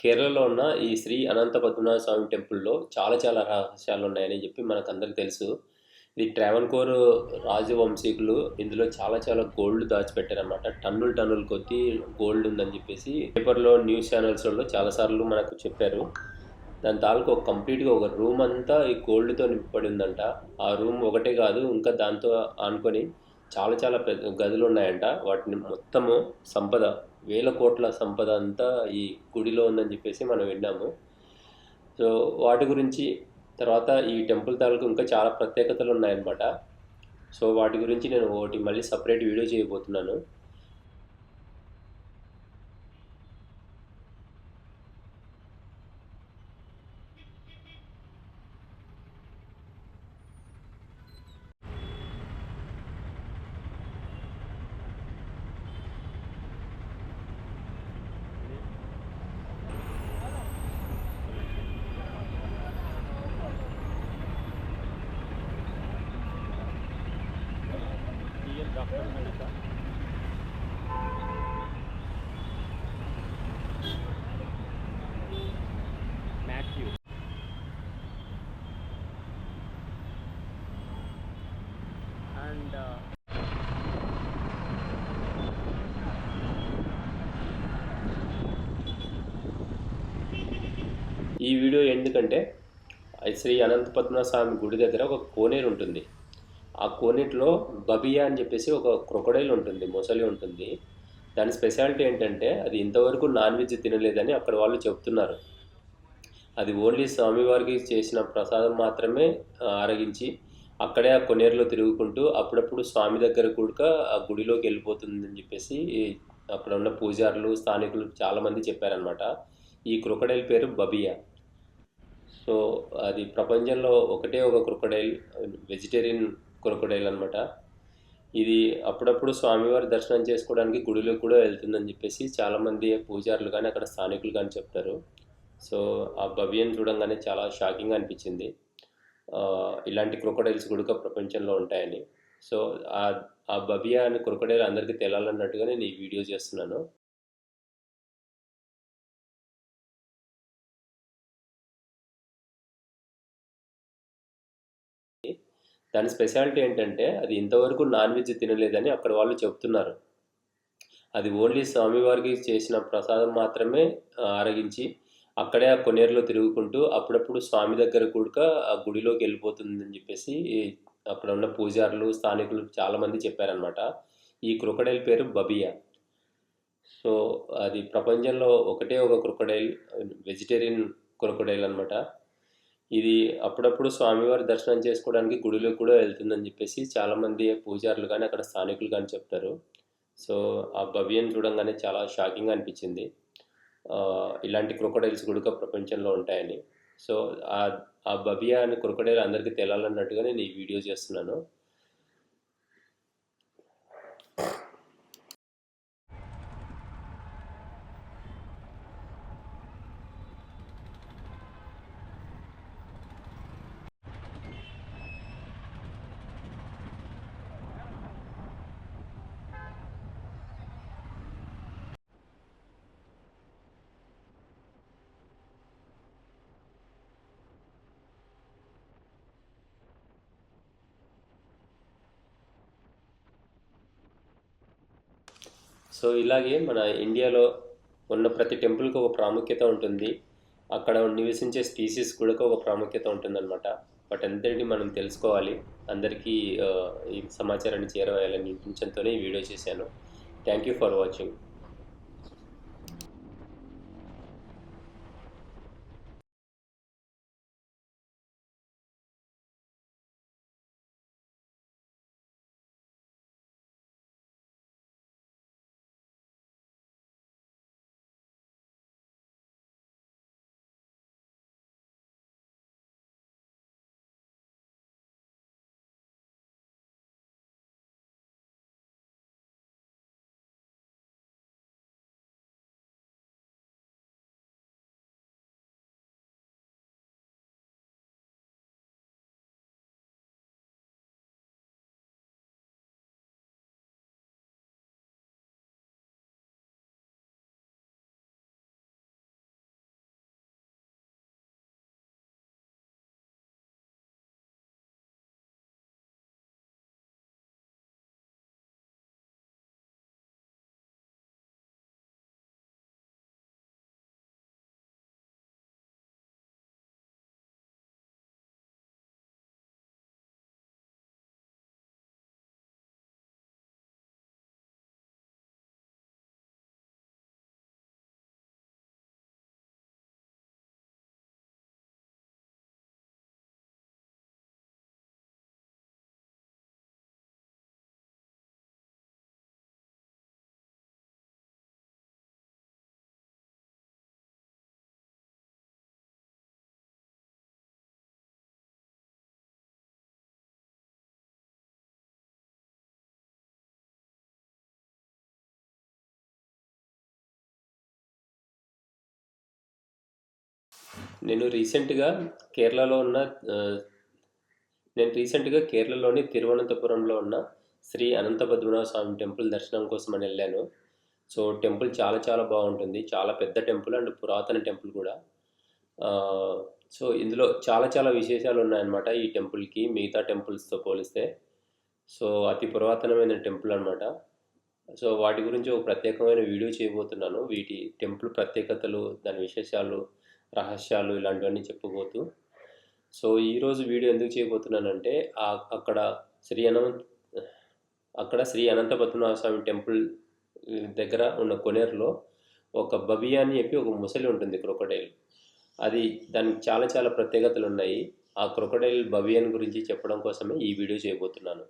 కేరళలో ఉన్న ఈ శ్రీ అనంత పద్మనాభ స్వామి టెంపుల్‌లో చాలా చాలా రహస్యాలున్నాయని జెప్పి మనకందరికి తెలుసు. ఇది ట్రావెన్‌కోర్ రాజవంశీకులు ఇందులో చాలా చాలా గోల్డ్ దాచిపెట్టారనమాట. టన్నులు టన్నుల కొద్దీ గోల్డ్ ఉందని జెప్పేసి పేపర్‌లో, న్యూస్ ఛానెల్స్‌లలో చాలా సార్లు మనకు చెప్పారు. దాని తాలూకు కంప్లీట్‌గా ఒక రూమ్ అంతా ఈ గోల్డ్‌తో నింపబడి ఉందంట. ఆ రూమ్ ఒకటే కాదు, ఇంకా దాంతో ఆనుకొని చాలా చాలా పెద్ద గదులున్నాయంట. వాటిని మొత్తము సంపద, వేల కోట్ల సంపద అంతా ఈ గుడిలో ఉందని చెప్పేసి మనం విన్నాము. సో వాటి గురించి తర్వాత ఈ టెంపుల్ తాలూకు ఇంకా చాలా ప్రత్యేకతలు ఉన్నాయన్నమాట. సో వాటి గురించి నేను ఒకటి మళ్ళీ సపరేట్ వీడియో చేయబోతున్నాను. Matthew. And ఈ వీడియో ఎందుకంటే శ్రీ అనంత పద్మనాభ స్వామి గుడి దగ్గర ఒక కోనేరు ఉంటుంది. ఆ కోనేటిలో బబియా అని చెప్పేసి ఒక క్రొకడైల్ ఉంటుంది, మొసలి ఉంటుంది. దాని స్పెషాలిటీ ఏంటంటే అది ఇంతవరకు నాన్ వెజ్ తినలేదని అక్కడ వాళ్ళు చెప్తున్నారు. అది ఓన్లీ స్వామివారికి చేసిన ప్రసాదం మాత్రమే ఆరగించి అక్కడే ఆ కొనేరులో తిరుగుకుంటూ అప్పుడప్పుడు స్వామి దగ్గర కూడా ఆ గుడిలోకి వెళ్ళిపోతుందని చెప్పేసి అక్కడ ఉన్న పూజారులు, స్థానికులు చాలామంది చెప్పారనమాట. ఈ క్రొకడైల్ పేరు బబియా. సో అది ప్రపంచంలో ఒకటే ఒక క్రొకడైల్, వెజిటేరియన్ క్రొకడైల్ అనమాట. ఇది అప్పుడప్పుడు స్వామివారి దర్శనం చేసుకోవడానికి గుడిలో కూడా వెళ్తుందని చెప్పేసి చాలామంది పూజారులు కానీ అక్కడ స్థానికులు కానీ చెప్తారు. సో ఆ భవ్యం చూడంగానే చాలా షాకింగ్గా అనిపించింది. ఇలాంటి క్రొకడైల్స్ కూడా ప్రపంచంలో ఉంటాయని. సో ఆ ఆ బబియా అని క్రొకడైల్ అందరికీ తెలాలన్నట్టుగా నేను ఈ వీడియో చేస్తున్నాను. దాని స్పెషాలిటీ ఏంటంటే అది ఇంతవరకు నాన్ వెజ్ తినలేదని అక్కడ వాళ్ళు చెప్తున్నారు. అది ఓన్లీ స్వామివారికి చేసిన ప్రసాదం మాత్రమే ఆరగించి అక్కడే ఆ కొనేరులో తిరుగుకుంటూ అప్పుడప్పుడు స్వామి దగ్గర కూడా ఆ గుడిలోకి వెళ్ళిపోతుందని చెప్పేసి అక్కడ ఉన్న పూజారులు, స్థానికులు చాలామంది చెప్పారనమాట. ఈ క్రొకడైల్ పేరు బబియా. సో అది ప్రపంచంలో ఒకటే ఒక క్రొకడైల్, వెజిటేరియన్ క్రొకడైల్ అనమాట. ఇది అప్పుడప్పుడు స్వామివారి దర్శనం చేసుకోవడానికి గుడిలో కూడా వెళ్తుందని చెప్పేసి చాలామంది పూజారులు కానీ అక్కడ స్థానికులు కానీ చెప్తారు. సో ఆ భవ్యం చూడంగానే చాలా షాకింగ్గా అనిపించింది. ఇలాంటి క్రొకడైల్స్ కూడా ప్రపంచంలో ఉంటాయని. సో ఆ ఆ బబియా అనే క్రొకడైల్ అందరికీ తెలాలన్నట్టుగా నేను ఈ వీడియో చేస్తున్నాను. సో ఇలాగే మన ఇండియాలో ఉన్న ప్రతి టెంపుల్కి ఒక ప్రాముఖ్యత ఉంటుంది. అక్కడ నివసించే స్పీసీస్ కూడా ఒక ప్రాముఖ్యత ఉంటుందన్నమాట. వాటంతటిని మనం తెలుసుకోవాలి. అందరికీ ఈ సమాచారాన్ని చేరవేయాలని ఇంటెన్షన్తోనే ఈ వీడియో చేశాను. Thank you for watching. నేను రీసెంట్గా కేరళలో ఉన్న ఆ, నేను రీసెంట్గా కేరళలోని తిరువనంతపురంలో ఉన్న శ్రీ అనంత పద్మనాభ స్వామి టెంపుల్ దర్శనం కోసం అని వెళ్ళాను. సో టెంపుల్ చాలా చాలా బాగుంటుంది. చాలా పెద్ద టెంపుల్ అండ్ పురాతన టెంపుల్ కూడా. ఆ, సో ఇందులో చాలా చాలా విశేషాలు ఉన్నాయన్నమాట ఈ టెంపుల్కి మిగతా టెంపుల్స్తో పోలిస్తే. సో అతి పురాతనమైన టెంపుల్ అన్నమాట. సో వాటి గురించి ఒక ప్రత్యేకమైన వీడియో చేయబోతున్నాను. వీటి టెంపుల్ ప్రత్యేకతలు, దాని విశేషాలు, రహస్యాలు ఇలాంటివన్నీ చెప్పబోతూ. సో ఈరోజు వీడియో ఎందుకు చేయబోతున్నానంటే అక్కడ శ్రీ అనంత అక్కడ శ్రీ అనంత పద్మనాభ స్వామి టెంపుల్ దగ్గర ఉన్న కొనేరులో ఒక బబియా అని చెప్పి ఒక ముసలి ఉంటుంది, క్రొకడైల్. అది దానికి చాలా చాలా ప్రత్యేకతలు ఉన్నాయి. ఆ క్రొకడైల్ బబియన్ గురించి చెప్పడం కోసమే ఈ వీడియో చేయబోతున్నాను.